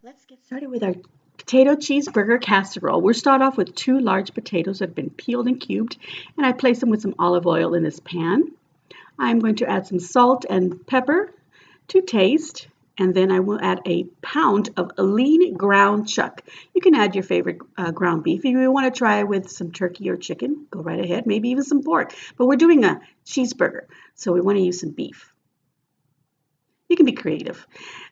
Let's get started with our potato cheeseburger casserole. We'll start off with 2 large potatoes that have been peeled and cubed, and I place them with some olive oil in this pan. I'm going to add some salt and pepper to taste, and then I will add a pound of lean ground chuck. You can add your favorite ground beef. If you want to try with some turkey or chicken, go right ahead, maybe even some pork. But we're doing a cheeseburger, so we want to use some beef. You can be creative.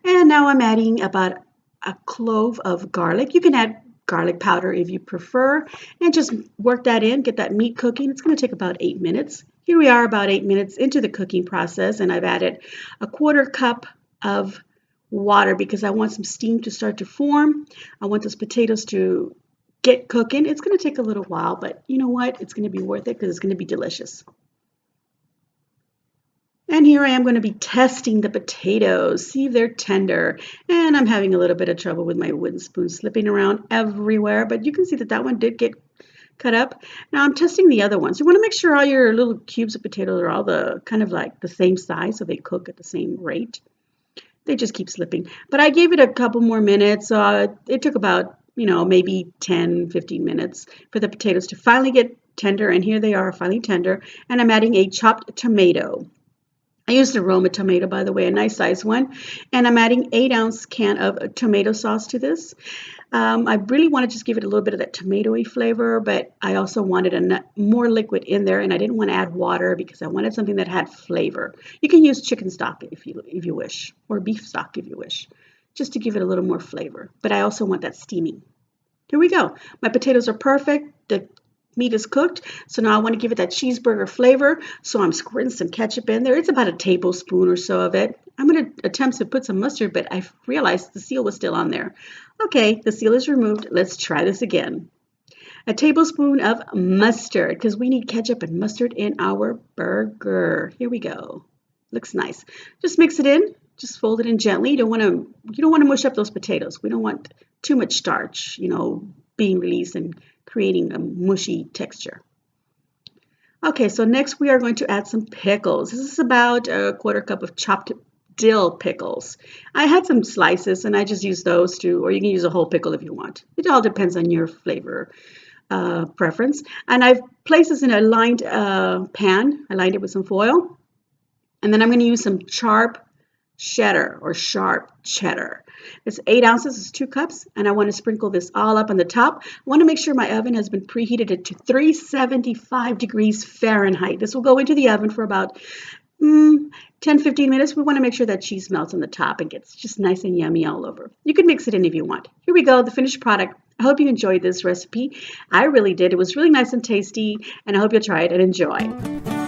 And now I'm adding about a clove of garlic. You can add garlic powder if you prefer, and just work that in, get that meat cooking. It's going to take about 8 minutes. Here we are about 8 minutes into the cooking process, and I've added a 1/4 cup of water because I want some steam to start to form. I want those potatoes to get cooking. It's going to take a little while, but you know what? It's going to be worth it because it's going to be delicious. And here I am going to be testing the potatoes, see if they're tender. And I'm having a little bit of trouble with my wooden spoon slipping around everywhere, but you can see that that one did get cut up. Now I'm testing the other ones. You want to make sure all your little cubes of potatoes are all the kind of like the same size so they cook at the same rate. They just keep slipping. But I gave it a couple more minutes. It took about, maybe 10, 15 minutes for the potatoes to finally get tender. And here they are, finally tender. And I'm adding a chopped tomato. I used a Roma tomato, by the way, a nice size one, and I'm adding 8-ounce can of tomato sauce to this. I really want to just give it a little bit of that tomatoey flavor, but I also wanted more liquid in there, and I didn't want to add water because I wanted something that had flavor. You can use chicken stock if you wish, or beef stock if you wish, just to give it a little more flavor. But I also want that steaming. Here we go. My potatoes are perfect. The meat is cooked, so now I want to give it that cheeseburger flavor, so I'm squirting some ketchup in there. It's about a tablespoon or so of it. I'm going to attempt to put some mustard, but I realized the seal was still on there. Okay, the seal is removed. Let's try this again. A tablespoon of mustard, because we need ketchup and mustard in our burger. Here we go. Looks nice. Just mix it in. Just fold it in gently. You don't want to mush up those potatoes. We don't want too much starch, being released and creating a mushy texture. Okay, so next we are going to add some pickles. This is about a 1/4 cup of chopped dill pickles. I had some slices and I just used those or you can use a whole pickle if you want. It all depends on your flavor preference. And I've placed this in a lined pan. I lined it with some foil. And then I'm going to use some sharp cheddar. It's 8 ounces, it's 2 cups, and I want to sprinkle this all up on the top. I want to make sure my oven has been preheated to 375 degrees Fahrenheit. This will go into the oven for about 10-15 minutes. We want to make sure that cheese melts on the top and gets just nice and yummy all over. You can mix it in if you want. Here we go, the finished product. I hope you enjoyed this recipe. I really did. It was really nice and tasty, and I hope you'll try it and enjoy.